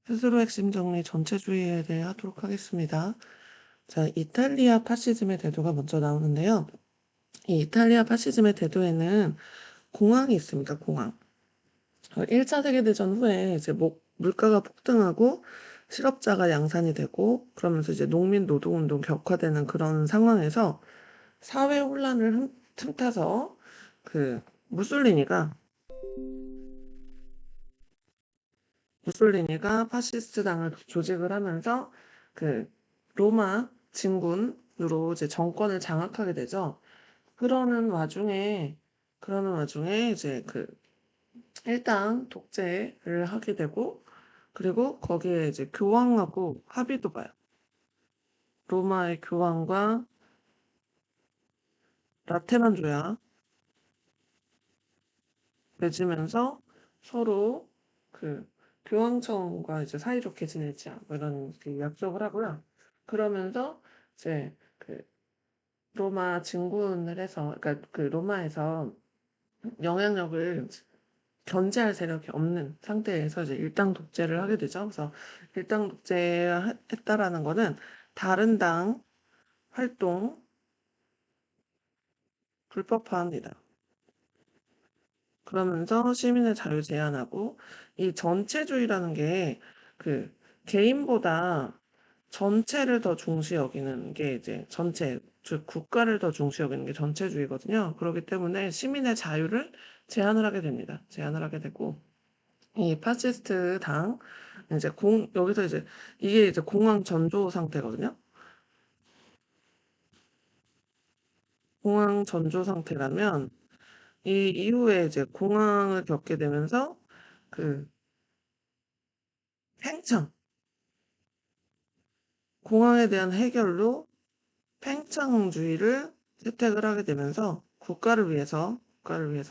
스스로 핵심 정리 전체주의에 대해 하도록 하겠습니다. 자, 이탈리아 파시즘의 대도가 먼저 나오는데요. 이 이탈리아 파시즘의 대도에는 공황이 있습니다. 공황. 1차 세계대전 후에 이제 물가가 폭등하고 실업자가 양산이 되고 그러면서 이제 농민 노동운동 격화되는 그런 상황에서 사회 혼란을 틈타서 그 무솔리니가 파시스트 당을 조직을 하면서 그 로마 진군으로 이제 정권을 장악하게 되죠. 그러는 와중에 이제 그 일당 독재를 하게 되고 그리고 거기에 이제 교황하고 합의도 봐요. 로마의 교황과 라테란 조약 맺으면서 서로 그 교황청과 이제 사이좋게 지내자 뭐 이런 그 약속을 하고요. 그러면서 이제 그 로마 진군을 해서 그러니까 그 로마에서 영향력을 견제할 세력이 없는 상태에서 이제 일당 독재를 하게 되죠. 그래서 일당 독재했다라는 거는 다른 당 활동 불법화합니다. 그러면서 시민의 자유 제한하고 이 전체주의라는 게 그 개인보다 전체를 더 중시 여기는 게 이제 전체, 즉 국가를 더 중시 여기는 게 전체주의거든요. 그렇기 때문에 시민의 자유를 제한을 하게 됩니다. 제한을 하게 되고 이 파시스트 당 이제 여기서 이제 이게 이제 공황 전조 상태거든요. 공황 전조 상태라면 이 이후에 이제 공황을 겪게 되면서 그 팽창, 공황에 대한 해결로 팽창주의를 채택을 하게 되면서 국가를 위해서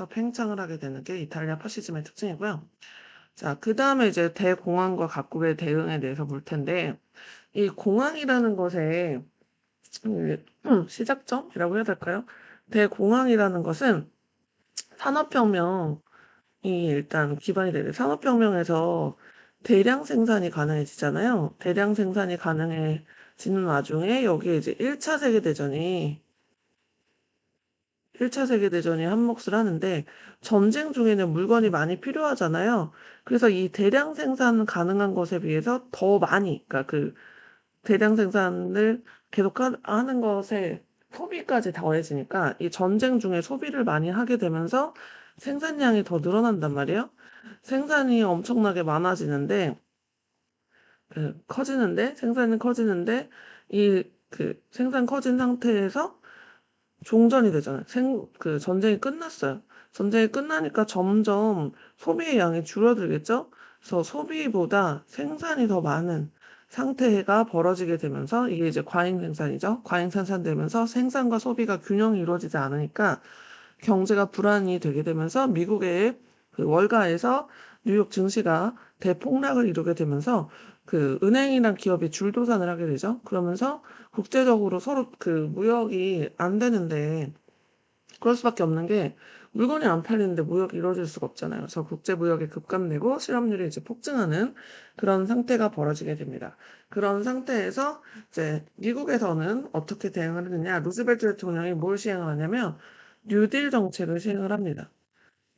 팽창을 하게 되는 게 이탈리아 파시즘의 특징이고요. 자, 그 다음에 이제 대공황과 각국의 대응에 대해서 볼 텐데, 이 공황이라는 것의 시작점이라고 해야 될까요? 대공황이라는 것은 산업혁명이 일단 기반이 되는 산업혁명에서 대량 생산이 가능해지잖아요. 대량 생산이 가능해지는 와중에 여기에 이제 1차 세계대전이 한몫을 하는데 전쟁 중에는 물건이 많이 필요하잖아요. 그래서 이 대량 생산 가능한 것에 비해서 더 많이, 그러니까 그 대량 생산을 계속 하는 것에 소비까지 더해지니까 이 전쟁 중에 소비를 많이 하게 되면서 생산량이 더 늘어난단 말이에요. 생산이 엄청나게 많아지는데, 생산이 커지는데, 생산 커진 상태에서 종전이 되잖아요. 전쟁이 끝났어요. 전쟁이 끝나니까 점점 소비의 양이 줄어들겠죠? 그래서 소비보다 생산이 더 많은 상태가 벌어지게 되면서 이게 이제 과잉 생산이죠. 과잉 생산되면서 생산과 소비가 균형이 이루어지지 않으니까 경제가 불안이 되게 되면서 미국의 그 월가에서 뉴욕 증시가 대폭락을 이루게 되면서 그 은행이랑 기업이 줄도산을 하게 되죠. 그러면서 국제적으로 서로 그 무역이 안 되는데 그럴 수밖에 없는 게 물건이 안 팔리는데 무역이 이루어질 수가 없잖아요. 그래서 국제 무역이 급감되고 실업률이 이제 폭증하는 그런 상태가 벌어지게 됩니다. 그런 상태에서 이제 미국에서는 어떻게 대응을 했느냐? 루즈벨트 대통령이 뭘 시행을 하냐면 뉴딜 정책을 시행을 합니다.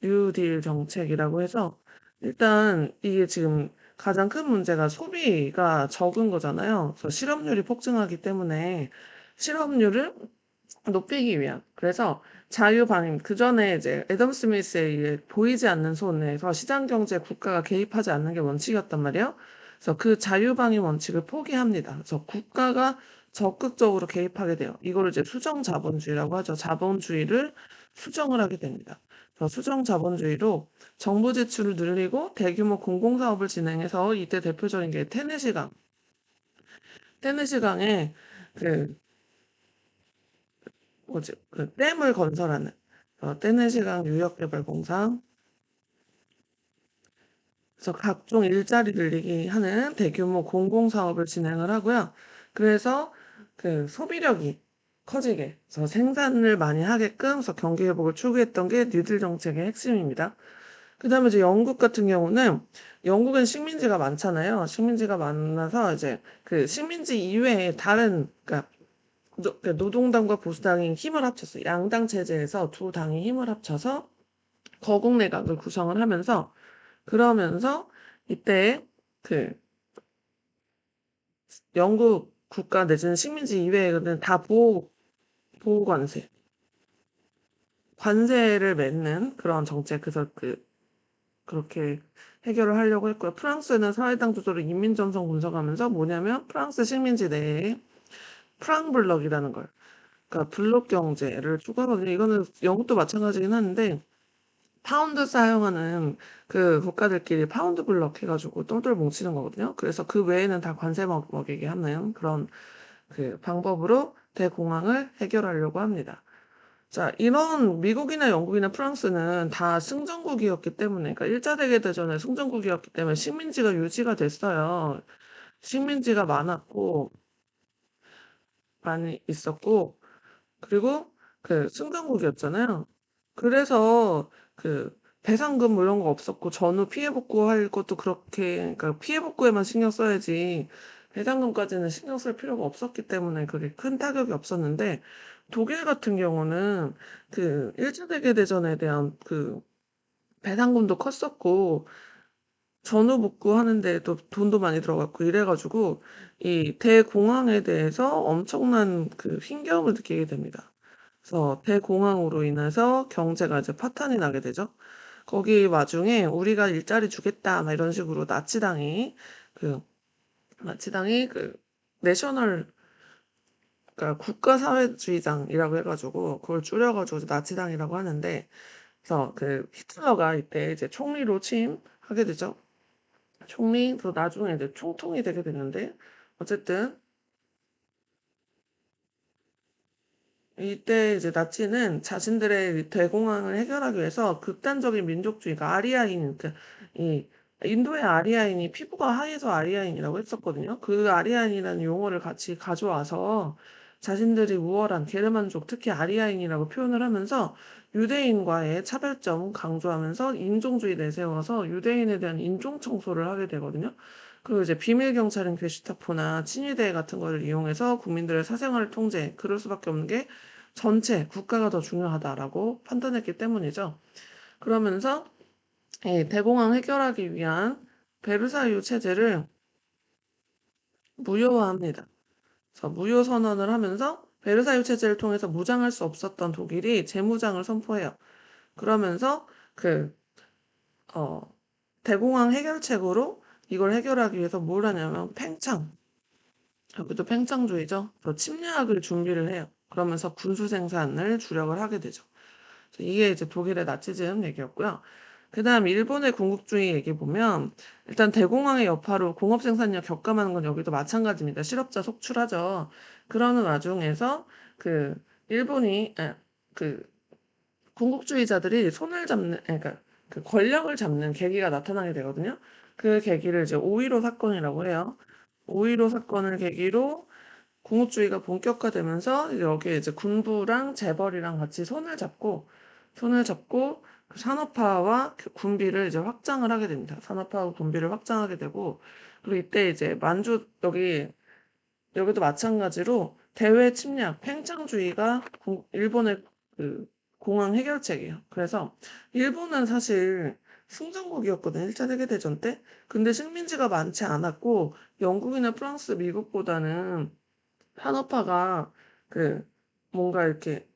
뉴딜 정책이라고 해서 일단 이게 지금 가장 큰 문제가 소비가 적은 거잖아요. 그래서 실업률이 폭증하기 때문에 실업률을 높이기 위한 그래서 자유방임 그전에 이제 애덤 스미스에 의해 보이지 않는 손에서 시장 경제에 국가가 개입하지 않는 게 원칙이었단 말이에요. 그래서 그 자유방임 원칙을 포기합니다. 그래서 국가가 적극적으로 개입하게 돼요. 이거를 이제 수정 자본주의라고 하죠. 자본주의를 수정을 하게 됩니다. 그래서 수정 자본주의로 정부 지출을 늘리고 대규모 공공사업을 진행해서 이때 대표적인 게 테네시강. 테네시강에 그 뭐지? 그 댐을 건설하는 테네시강 유역개발공사 그래서 각종 일자리 늘리기 하는 대규모 공공사업을 진행을 하고요. 그래서 그 소비력이 커지게 그래서 생산을 많이 하게끔 그래서 경기 회복을 추구했던 게 뉴딜 정책의 핵심입니다. 그다음에 이제 영국 같은 경우는 영국은 식민지가 많잖아요. 식민지가 많아서 이제 그 식민지 이외에 다른 그러니까 노동당과 보수당이 힘을 합쳤어요. 양당 체제에서 두 당이 힘을 합쳐서 거국 내각을 구성을 하면서 그러면서 이때 그 영국 국가 내지는 식민지 이외에는 다 보호 관세를 맺는 그런 정책 그래서 그렇게 해결을 하려고 했고요. 프랑스는 사회당 주도로 인민전선 군성하면서 뭐냐면 프랑스 식민지 내에 프랑블럭이라는 걸 그러니까 블록 경제를 추구하거든요. 이거는 영국도 마찬가지긴 한데 파운드 사용하는 그 국가들끼리 파운드 블럭 해가지고 똘똘 뭉치는 거거든요. 그래서 그 외에는 다 관세 먹이게 하는 그런 그 방법으로 대공황을 해결하려고 합니다. 자, 이런 미국이나 영국이나 프랑스는 다 승전국이었기 때문에, 그러니까 1차 세계대전에 승전국이었기 때문에 식민지가 유지가 됐어요. 식민지가 많이 있었고, 그리고 그 승전국이었잖아요. 그래서 그 배상금 뭐 이런 거 없었고 전후 피해 복구할 것도 그렇게 그러니까 피해 복구에만 신경 써야지 배상금까지는 신경 쓸 필요가 없었기 때문에 그게 큰 타격이 없었는데 독일 같은 경우는 그 1차 세계대전에 대한 그 배상금도 컸었고 전후 복구하는데도 돈도 많이 들어갔고 이래가지고 이 대공황에 대해서 엄청난 그 힘겨움을 느끼게 됩니다. 그래서 대공황으로 인해서 경제가 이제 파탄이 나게 되죠. 거기 와중에 우리가 일자리 주겠다 막 이런 식으로 그 나치당이 그 내셔널 그러니까 국가사회주의당이라고 해가지고 그걸 줄여가지고 이제 나치당이라고 하는데 그래서 그 히틀러가 이때 이제 총리로 취임하게 되죠. 총리도 나중에 이제 총통이 되게 되는데 어쨌든 이때 이제 나치는 자신들의 대공황을 해결하기 위해서 극단적인 민족주의가 아리아인 이 인도의 아리아인이 피부가 하얘서 아리아인이라고 했었거든요. 그 아리아인이라는 용어를 같이 가져와서 자신들이 우월한 게르만족, 특히 아리아인이라고 표현을 하면서 유대인과의 차별점 강조하면서 인종주의 내세워서 유대인에 대한 인종 청소를 하게 되거든요. 그리고 이제 비밀 경찰인 게슈타포나 친위대 같은 거를 이용해서 국민들의 사생활을 통제, 그럴 수밖에 없는 게 전체 국가가 더 중요하다라고 판단했기 때문이죠. 그러면서 이 대공황 해결하기 위한 베르사유 체제를 무효화합니다. 그래서 무효 선언을 하면서 베르사유 체제를 통해서 무장할 수 없었던 독일이 재무장을 선포해요. 그러면서 그 어, 대공황 해결책으로 이걸 해결하기 위해서 뭘 하냐면 여기도 팽창주의죠. 또 침략을 준비를 해요. 그러면서 군수 생산을 주력을 하게 되죠. 이게 이제 독일의 나치즘 얘기였고요. 그 다음 일본의 군국주의 얘기 보면 일단 대공황의 여파로 공업 생산력 격감하는 건 여기도 마찬가지입니다. 실업자 속출하죠. 그러는 와중에서 그 일본이 그 군국주의자들이 손을 잡는 그러니까 그 권력을 잡는 계기가 나타나게 되거든요. 그 계기를 이제 5.15 사건이라고 해요. 5.15 사건을 계기로 군국주의가 본격화되면서 여기에 이제 군부랑 재벌이랑 같이 손을 잡고 그 산업화와 그 군비를 이제 확장을 하게 됩니다. 산업화와 군비를 확장하게 되고 그리고 이때 이제 여기도 마찬가지로 대외 침략, 팽창주의가 일본의 그 공황 해결책이에요. 그래서 일본은 사실 승전국이었거든요. 1차 세계대전 때. 근데 식민지가 많지 않았고 영국이나 프랑스, 미국보다는 산업화가 그 뭔가 이렇게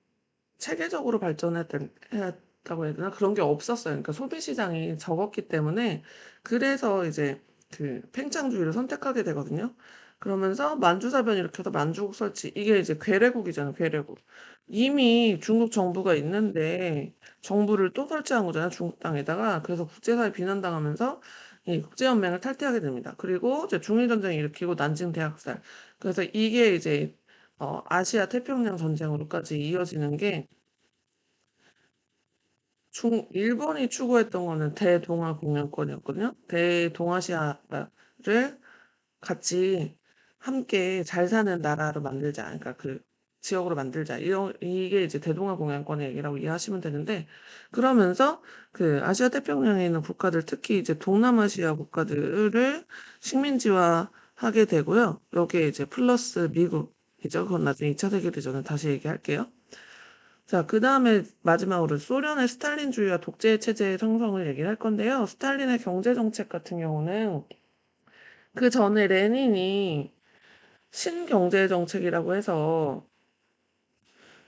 체계적으로 했다고 해야 되나? 그런 게 없었어요. 그러니까 소비 시장이 적었기 때문에 그래서 이제 그 팽창주의를 선택하게 되거든요. 그러면서 만주사변 일으켜서 만주국 설치. 이게 이제 괴뢰국이잖아요. 괴뢰국. 이미 중국 정부가 있는데 정부를 또 설치한 거잖아요. 중국 땅에다가. 그래서 국제사회 비난당하면서 이 국제연맹을 탈퇴하게 됩니다. 그리고 이제 중일전쟁 일으키고 난징 대학살. 그래서 이게 이제 아시아 태평양 전쟁으로까지 이어지는 게 일본이 추구했던 거는 대동아 공영권이었거든요. 대동아시아를 같이 함께 잘 사는 나라로 만들자. 그러니까 지역으로 만들자. 이게 이제 대동아 공약권의 얘기라고 이해하시면 되는데, 그러면서 그 아시아 태평양에 있는 국가들, 특히 이제 동남아시아 국가들을 식민지화하게 되고요. 여기에 이제 플러스 미국이죠. 그건 나중에 2차 세계대전에 다시 얘기할게요. 자, 그 다음에 마지막으로 소련의 스탈린주의와 독재 체제의 성성을 얘기를 할 건데요. 스탈린의 경제 정책 같은 경우는 그 전에 레닌이 신경제 정책이라고 해서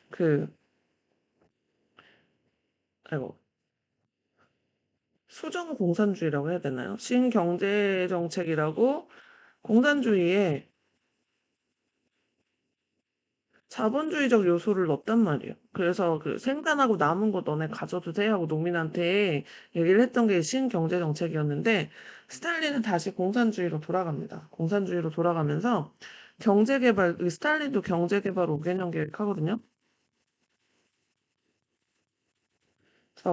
그 아이고 수정 공산주의라고 해야 되나요? 신경제 정책이라고 공산주의에 자본주의적 요소를 넣었단 말이에요. 그래서 그 생산하고 남은 거 너네 가져도 돼 하고 농민한테 얘기를 했던 게 신경제 정책이었는데 스탈린은 다시 공산주의로 돌아갑니다. 공산주의로 돌아가면서 경제개발, 스탈린도 경제개발 5개년 계획하거든요.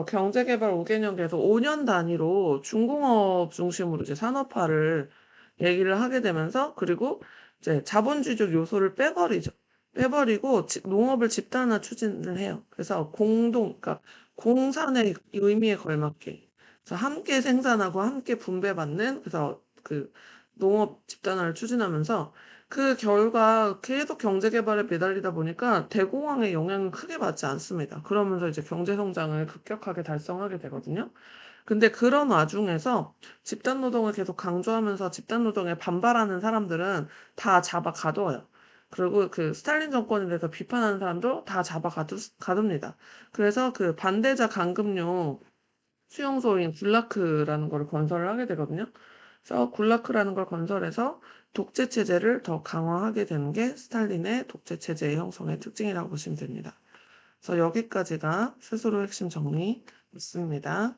경제개발 5개년 계획에서 5년 단위로 중공업 중심으로 이제 산업화를 얘기를 하게 되면서 그리고 이제 자본주의적 요소를 빼버리죠. 빼버리고 농업을 집단화 추진을 해요. 그래서 그러니까 공산의 의미에 걸맞게 그래서 함께 생산하고 함께 분배받는 그래서 그 농업 집단화를 추진하면서 그 결과 계속 경제 개발에 매달리다 보니까 대공황의 영향은 크게 받지 않습니다. 그러면서 이제 경제 성장을 급격하게 달성하게 되거든요. 근데 그런 와중에서 집단 노동을 계속 강조하면서 집단 노동에 반발하는 사람들은 다 잡아 가둬요. 그리고 그 스탈린 정권에 대해서 비판하는 사람도 다 잡아 가둡니다. 그래서 그 반대자 강금용 수용소인 굴라크라는 걸 건설을 하게 되거든요. 그래서 굴라크라는 걸 건설해서 독재 체제를 더 강화하게 되는 게 스탈린의 독재 체제의 형성의 특징이라고 보시면 됩니다. 그래서 여기까지가 스스로 핵심 정리였습니다.